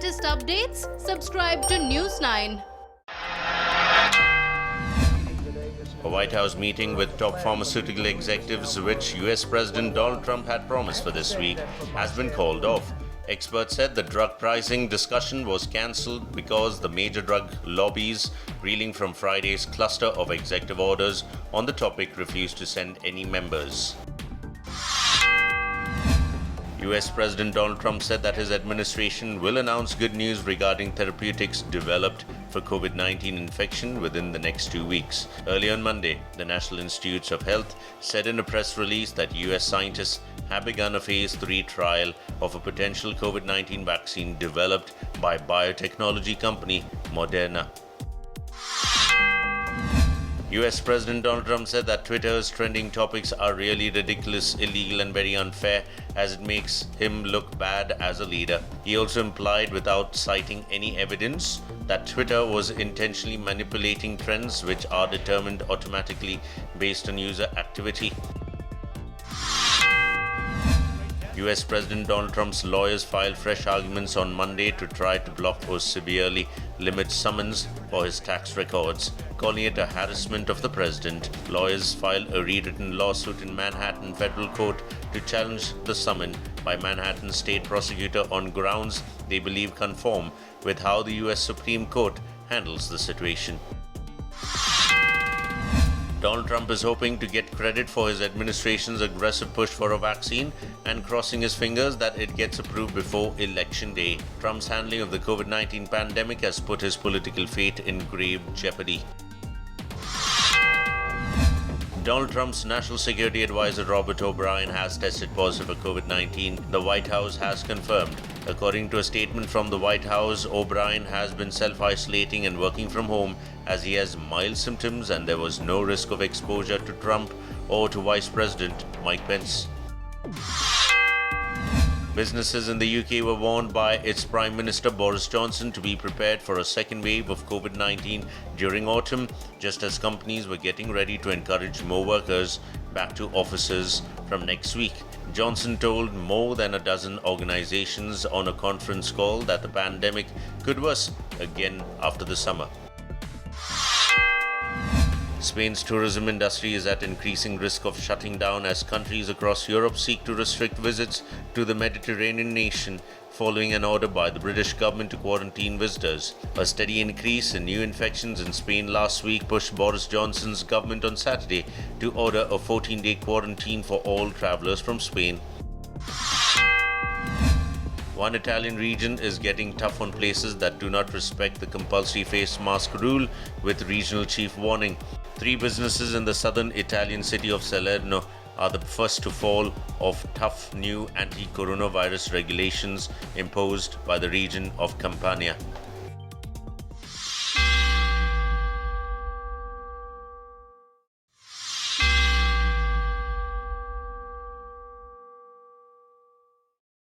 latest updates, subscribe to News 9. A White House meeting with top pharmaceutical executives, which US President Donald Trump had promised for this week, has been called off. Experts said the drug pricing discussion was cancelled because the major drug lobbies, reeling from Friday's cluster of executive orders on the topic, refused to send any members. US President Donald Trump said that his administration will announce good news regarding therapeutics developed for COVID-19 infection within the next 2 weeks. Early on Monday, the National Institutes of Health said in a press release that US scientists have begun a phase 3 trial of a potential COVID-19 vaccine developed by biotechnology company Moderna. US President Donald Trump said that Twitter's trending topics are really ridiculous, illegal and very unfair, as it makes him look bad as a leader. He also implied, without citing any evidence, that Twitter was intentionally manipulating trends which are determined automatically based on user activity. US President Donald Trump's lawyers filed fresh arguments on Monday to try to block or severely limit summons for his tax records, calling it a harassment of the president. Lawyers filed a rewritten lawsuit in Manhattan federal court to challenge the summons by Manhattan state prosecutor on grounds they believe conform with how the US Supreme Court handles the situation. Donald Trump is hoping to get credit for his administration's aggressive push for a vaccine and crossing his fingers that it gets approved before Election Day. Trump's handling of the COVID-19 pandemic has put his political fate in grave jeopardy. Donald Trump's National Security Advisor Robert O'Brien has tested positive for COVID-19, the White House has confirmed. According to a statement from the White House, O'Brien has been self-isolating and working from home as he has mild symptoms and there was no risk of exposure to Trump or to Vice President Mike Pence. Businesses in the UK were warned by its Prime Minister Boris Johnson to be prepared for a second wave of COVID-19 during autumn, just as companies were getting ready to encourage more workers back to offices from next week. Johnson told more than a dozen organizations on a conference call that the pandemic could worsen again after the summer. Spain's tourism industry is at increasing risk of shutting down as countries across Europe seek to restrict visits to the Mediterranean nation following an order by the British government to quarantine visitors. A steady increase in new infections in Spain last week pushed Boris Johnson's government on Saturday to order a 14-day quarantine for all travellers from Spain. One Italian region is getting tough on places that do not respect the compulsory face mask rule, with regional chief warning. 3 businesses in the southern Italian city of Salerno are the first to fall of tough new anti-coronavirus regulations imposed by the region of Campania.